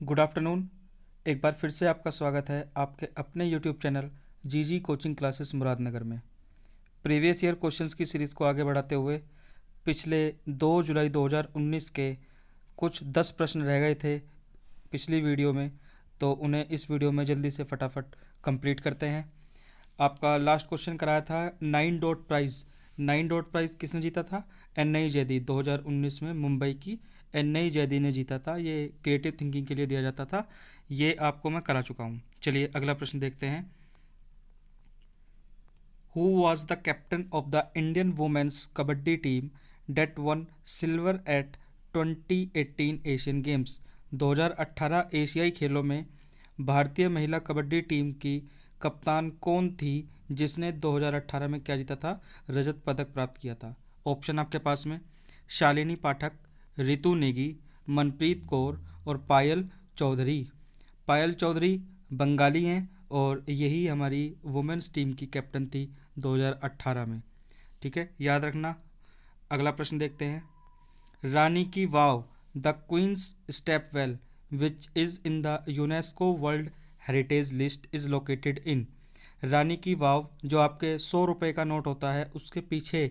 Good afternoon. एक बार फिर से आपका स्वागत है आपके अपने यूट्यूब चैनल जी कोचिंग क्लासेस मुरादनगर में। प्रीवियस ईयर क्वेश्चंस की सीरीज़ को आगे बढ़ाते हुए पिछले 2 जुलाई 2019 के कुछ 10 प्रश्न रह गए थे पिछली वीडियो में, तो उन्हें इस वीडियो में जल्दी से फटाफट कंप्लीट करते हैं। आपका लास्ट क्वेश्चन कराया था 9 डॉट प्राइज़। 9 डॉट प्राइज़ किसने जीता था? एन आई जैदी। 2019 में मुंबई की एन आई जैदी ने जीता था। ये क्रिएटिव थिंकिंग के लिए दिया जाता था। ये आपको मैं करा चुका हूँ। चलिए अगला प्रश्न देखते हैं। Who was the captain of the Indian women's kabaddi team that won silver at 2018 Asian games? 2018 एशियाई खेलों में भारतीय महिला कबड्डी टीम की कप्तान कौन थी जिसने 2018 में क्या जीता था? रजत पदक प्राप्त किया था। ऑप्शन आपके पास में शालिनी पाठक, रितु नेगी, मनप्रीत कौर और पायल चौधरी। पायल चौधरी बंगाली हैं और यही हमारी वुमेन्स टीम की कैप्टन थी 2018 में। ठीक है, याद रखना। अगला प्रश्न देखते हैं। Rani ki Vav the queen's stepwell which is in the UNESCO world heritage list is located in. Rani ki Vav जो आपके 100 रुपये का नोट होता है उसके पीछे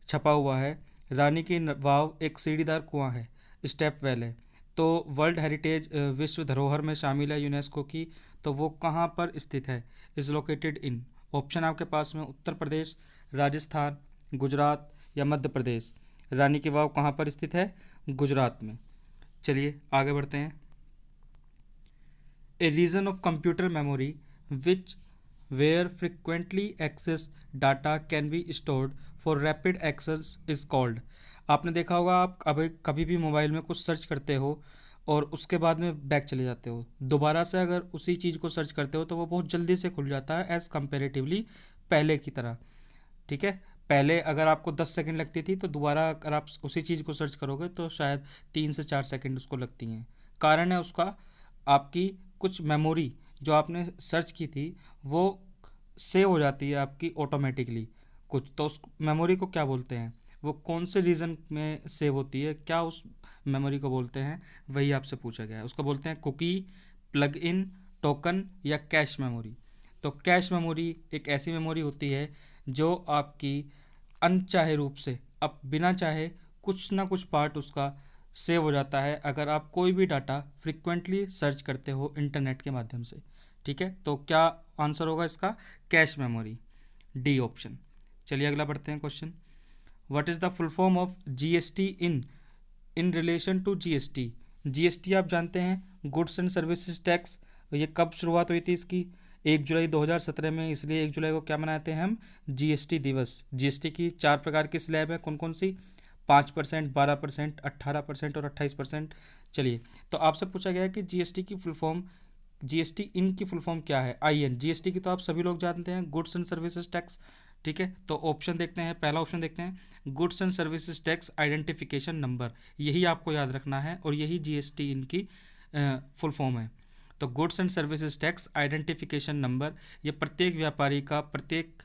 छपा हुआ है। रानी की वाव एक सीढ़ीदार कुआं है, स्टेप वेल है, तो वर्ल्ड हेरिटेज विश्व धरोहर में शामिल है यूनेस्को की। तो वो कहाँ पर स्थित है? Is located in. ऑप्शन आपके पास में उत्तर प्रदेश, राजस्थान, गुजरात या मध्य प्रदेश। रानी की वाव कहाँ पर स्थित है? गुजरात में। चलिए आगे बढ़ते हैं। A region of computer memory which where frequently accessed data can be stored for rapid access is called। आपने देखा होगा, आप कभी कभी भी मोबाइल में कुछ सर्च करते हो और उसके बाद में बैक चले जाते हो, दोबारा से अगर उसी चीज़ को सर्च करते हो तो वो बहुत जल्दी से खुल जाता है एज़ कंपेरेटिवली पहले की तरह। ठीक है, पहले अगर आपको 10 सेकंड लगती थी तो दोबारा अगर आप उसी चीज़ को सर्च करोगे तो शायद 3 से 4 सेकंड उसको लगती हैं। कारण है उसका, आपकी कुछ मेमोरी जो आपने सर्च की थी वो सेव हो जाती है आपकी ऑटोमेटिकली कुछ। तो उस मेमोरी को क्या बोलते हैं? वो कौन से रीजन में सेव होती है, क्या उस मेमोरी को बोलते हैं, वही आपसे पूछा गया है। उसको बोलते हैं कुकी, प्लग इन, टोकन या कैश मेमोरी। तो कैश मेमोरी एक ऐसी मेमोरी होती है जो आपकी अनचाहे रूप से, अब बिना चाहे कुछ ना कुछ पार्ट उसका सेव हो जाता है अगर आप कोई भी डाटा फ्रिक्वेंटली सर्च करते हो इंटरनेट के माध्यम से। ठीक है, तो क्या आंसर होगा इसका? Cache memory, D option. चलिए अगला बढ़ते हैं question. What is the full form of GST in relation to GST? GST आप जानते हैं, गुड्स एंड सर्विसेज टैक्स। ये कब शुरुआत हुई थी इसकी? 1 जुलाई 2017 में। इसलिए 1 जुलाई को क्या मनाते हैं हम? जीएसटी दिवस। जीएसटी की 4 प्रकार की स्लैब है, कौन कौन सी? 5%, 12%, 18% और 28%। चलिए, तो आपसे पूछा गया है कि जीएसटी की फुल फॉर्म, जीएसटी इन की फुल फॉर्म क्या है? आईएन। जीएसटी की तो आप सभी लोग जानते हैं, गुड्स एंड सर्विसेज टैक्स। ठीक है, तो ऑप्शन देखते हैं। पहला ऑप्शन देखते हैं, goods and services tax identification number. यही आपको याद रखना है और यही जीएसटी इनकी फुल फॉर्म है। तो goods and services tax identification number, ये प्रत्येक व्यापारी का, प्रत्येक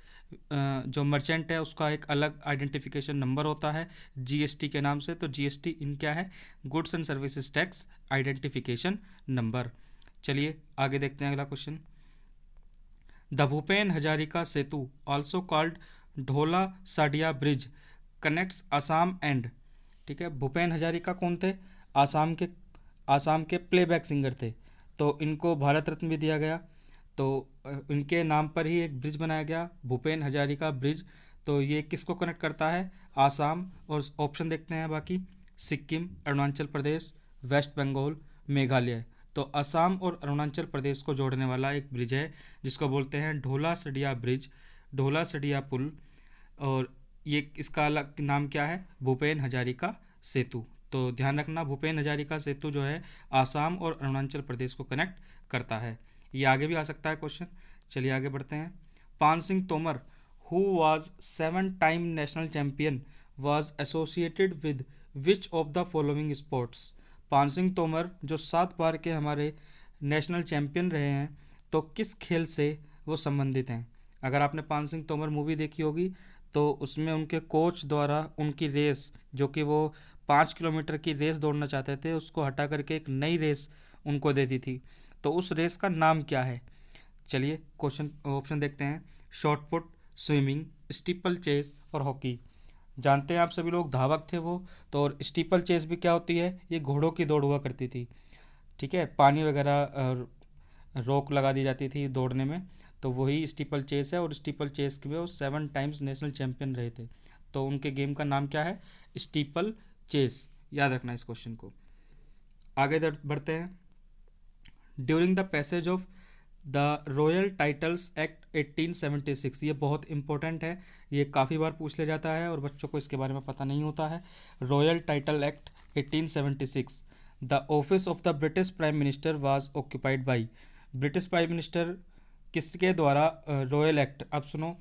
जो मर्चेंट है उसका एक अलग आइडेंटिफिकेशन नंबर होता है जीएसटी के नाम से। तो जीएसटी इन क्या है? Goods and services tax identification number. चलिए आगे देखते हैं अगला question. The Bhupen Hazarika Setu also called Dhola Sadiya bridge connects Assam and. ठीक है, भूपेन हजारिका कौन थे? आसाम के प्लेबैक सिंगर थे। तो इनको भारत रत्न भी दिया गया। तो इनके नाम पर ही एक ब्रिज बनाया गया, भूपेन हजारिका ब्रिज। तो ये किसको कनेक्ट करता है? आसाम। और ऑप्शन देखते हैं बाकी, सिक्किम, अरुणाचल प्रदेश, वेस्ट बंगाल, मेघालय। तो असम और अरुणाचल प्रदेश को जोड़ने वाला एक ब्रिज है जिसको बोलते हैं ढोला सडिया ब्रिज, ढोला सडिया पुल। और ये इसका अलग नाम क्या है? भूपेन हजारिका सेतु। तो ध्यान रखना, भूपेन हजारिका सेतु जो है आसाम और अरुणाचल प्रदेश को कनेक्ट करता है। ये आगे भी आ सकता है क्वेश्चन। चलिए आगे बढ़ते हैं। पान Singh Tomar who was 7 time national champion was associated with which of the following sports? पान सिंह तोमर जो 7 बार के हमारे नेशनल चैंपियन रहे हैं, तो किस खेल से वो संबंधित हैं? अगर आपने पान सिंह तोमर मूवी देखी होगी तो उसमें उनके कोच द्वारा उनकी रेस, जो कि वो 5 किलोमीटर की रेस दौड़ना चाहते थे, उसको हटा करके एक नई रेस उनको देती थी। तो उस रेस का नाम क्या है? चलिए क्वेश्चन ऑप्शन देखते हैं। Shot put, swimming, steeplechase और हॉकी। जानते हैं आप सभी लोग धावक थे वो। तो और स्टीपल चेस भी क्या होती है? ये घोड़ों की दौड़ हुआ करती थी। ठीक है, पानी वगैरह रोक लगा दी जाती थी दौड़ने में, तो वही स्टीपल चेस है। और स्टीपल चेस के भी वो 7 टाइम्स नेशनल चैंपियन रहे थे। तो उनके गेम का नाम क्या है? Steeplechase. याद रखना इस क्वेश्चन को। आगे बढ़ते हैं। During the passage of the royal titles act 1876, ये बहुत इंपॉर्टेंट है, ये काफ़ी बार पूछ लिया जाता है और बच्चों को इसके बारे में पता नहीं होता है। Royal title act 1876, the office of the British prime minister was occupied by. British prime minister किसके द्वारा रॉयल एक्ट, अब सुनो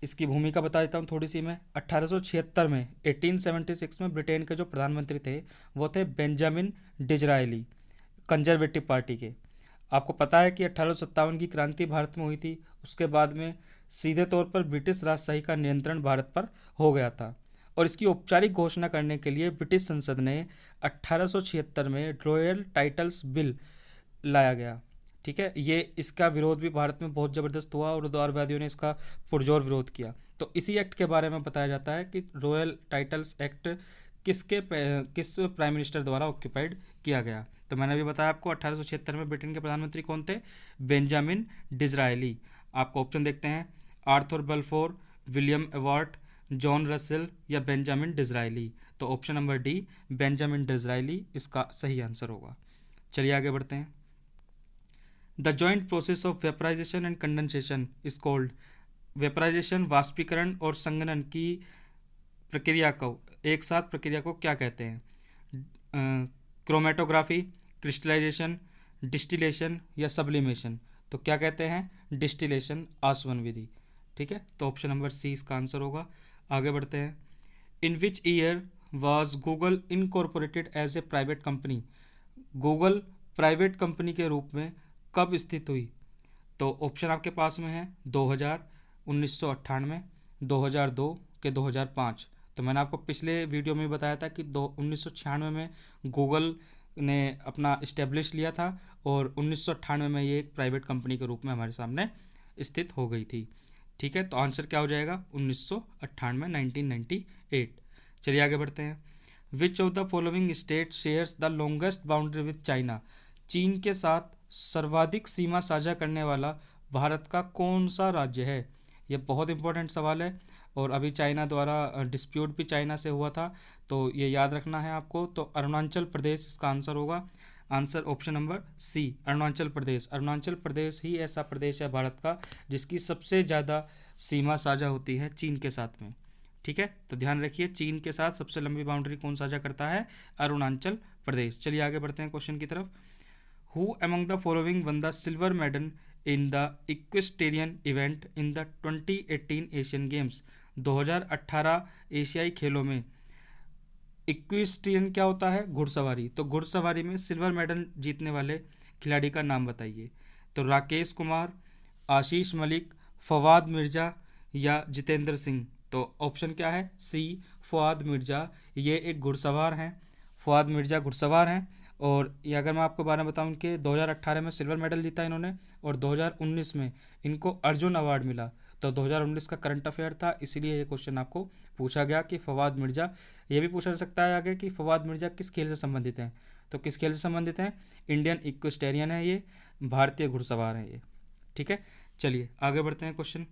इसकी भूमिका बता देता हूँ थोड़ी सी मैं। 1876 में, 1876 में ब्रिटेन के जो प्रधानमंत्री थे वो थे बेंजामिन डिजरायली, कंजर्वेटिव पार्टी के। आपको पता है कि 1857 की क्रांति भारत में हुई थी। उसके बाद में सीधे तौर पर ब्रिटिश राजशाही का नियंत्रण भारत पर हो गया था और इसकी औपचारिक घोषणा करने के लिए ब्रिटिश संसद ने 1876 में रॉयल टाइटल्स बिल लाया गया। ठीक है, ये इसका विरोध भी भारत में बहुत ज़बरदस्त हुआ और उदारवादियों ने इसका पुरजोर विरोध किया। तो इसी एक्ट के बारे में बताया जाता है कि रॉयल टाइटल्स एक्ट किस प्राइम मिनिस्टर द्वारा ऑक्यूपाइड किया गया। तो मैंने अभी बताया आपको 1876 में ब्रिटेन के प्रधानमंत्री कौन थे? Benjamin Disraeli. आपको ऑप्शन देखते हैं। Arthur Balfour, William Ewart, John Russell या बेंजामिन डिजरायली। तो option number D, Benjamin Disraeli इसका सही आंसर होगा। चलिए आगे बढ़ते हैं। The joint process of vaporisation and condensation is called. Vaporisation, वाष्पीकरण और संघनन की प्रक्रिया को, एक साथ प्रक्रिया को क्या कहते हैं? क्रोमेटोग्राफी, क्रिस्टलाइजेशन, डिस्टिलेशन या सब्लिमेशन। तो क्या कहते हैं? डिस्टिलेशन, आसवन विधि। ठीक है, तो ऑप्शन नंबर सी इसका आंसर होगा। आगे बढ़ते हैं। In which year was Google incorporated as a private company. Google private company के रूप में कब स्थित हुई? तो ऑप्शन आपके पास में है 2000, 1998, 2002 के 2005। तो मैंने आपको पिछले वीडियो में बताया था कि 1996 में गूगल ने अपना इस्टेब्लिश लिया था और 1998 में ये एक प्राइवेट कंपनी के रूप में हमारे सामने स्थित हो गई थी। ठीक है, तो आंसर क्या हो जाएगा? 1998, 1998। चलिए आगे बढ़ते हैं। विच of the following state shares the longest boundary with China. चीन के साथ सर्वाधिक सीमा साझा करने वाला भारत का कौन सा राज्य है? ये बहुत इंपॉर्टेंट सवाल है और अभी चाइना द्वारा डिस्प्यूट भी चाइना से हुआ था, तो ये याद रखना है आपको। तो अरुणाचल प्रदेश इसका आंसर होगा। Answer option number C, Arunachal Pradesh. Arunachal Pradesh ही ऐसा प्रदेश है भारत का जिसकी सबसे ज़्यादा सीमा साझा होती है चीन के साथ में। ठीक है, तो ध्यान रखिए, चीन के साथ सबसे लंबी बाउंड्री कौन साझा करता है? अरुणाचल प्रदेश। चलिए आगे बढ़ते हैं क्वेश्चन की तरफ। Who among the following won the silver medal in the equestrian event in the 2018 Asian games. 2018 एशियाई खेलों में इक्विस्ट्रियन क्या होता है? घुड़सवारी। तो घुड़सवारी में सिल्वर मेडल जीतने वाले खिलाड़ी का नाम बताइए। तो राकेश कुमार, आशीष मलिक, फवाद मिर्ज़ा या जितेंद्र सिंह। तो ऑप्शन क्या है? सी, फवाद मिर्ज़ा। ये एक घुड़सवार हैं, फवाद मिर्ज़ा घुड़सवार हैं। और ये अगर मैं आपको बारे में बताऊं कि 2018 में सिल्वर मेडल जीता इन्होंने और 2019 में इनको अर्जुन अवार्ड मिला। तो 2019 का करंट अफेयर था, इसीलिए ये क्वेश्चन आपको पूछा गया कि फवाद मिर्ज़ा। ये भी पूछा जा सकता है आगे कि फवाद मिर्ज़ा किस खेल से संबंधित हैं। तो किस खेल से संबंधित हैं? इंडियन इक्वेस्टेरियन है ये, भारतीय घुड़सवार है ये। ठीक है, चलिए आगे बढ़ते हैं question.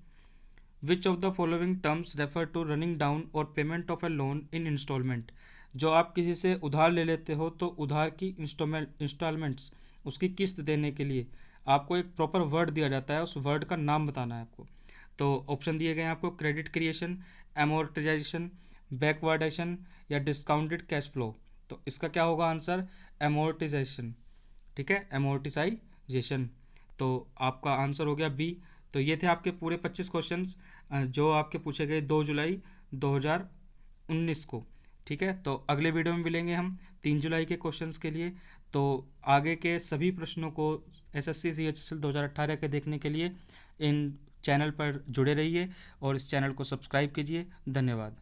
Which of the following terms refer to running down or payment of a loan in instalment. जो आप किसी से उधार ले लेते हो तो उधार की इंस्टॉलमेंट्स, उसकी किस्त देने के लिए आपको एक प्रॉपर वर्ड दिया जाता है, उस वर्ड का नाम बताना है आपको। तो ऑप्शन दिए गए हैं आपको। क्रेडिट क्रिएशन, एमोर्टाइजेशन, बैकवर्डेशन या डिस्काउंटेड कैश फ्लो। तो इसका क्या होगा आंसर? एमोर्टाइजेशन। ठीक है, एमोर्टाइजेशन। तो आपका आंसर हो गया बी। तो ये थे आपके पूरे 25 क्वेश्चंस जो आपके पूछे गए 2 जुलाई 2019 को। ठीक है, तो अगले वीडियो में मिलेंगे हम 3 जुलाई के क्वेश्चंस के लिए। तो आगे के सभी प्रश्नों को एसएससी CHSL 2018 के देखने के लिए इन चैनल पर जुड़े रहिए और इस चैनल को सब्सक्राइब कीजिए। धन्यवाद।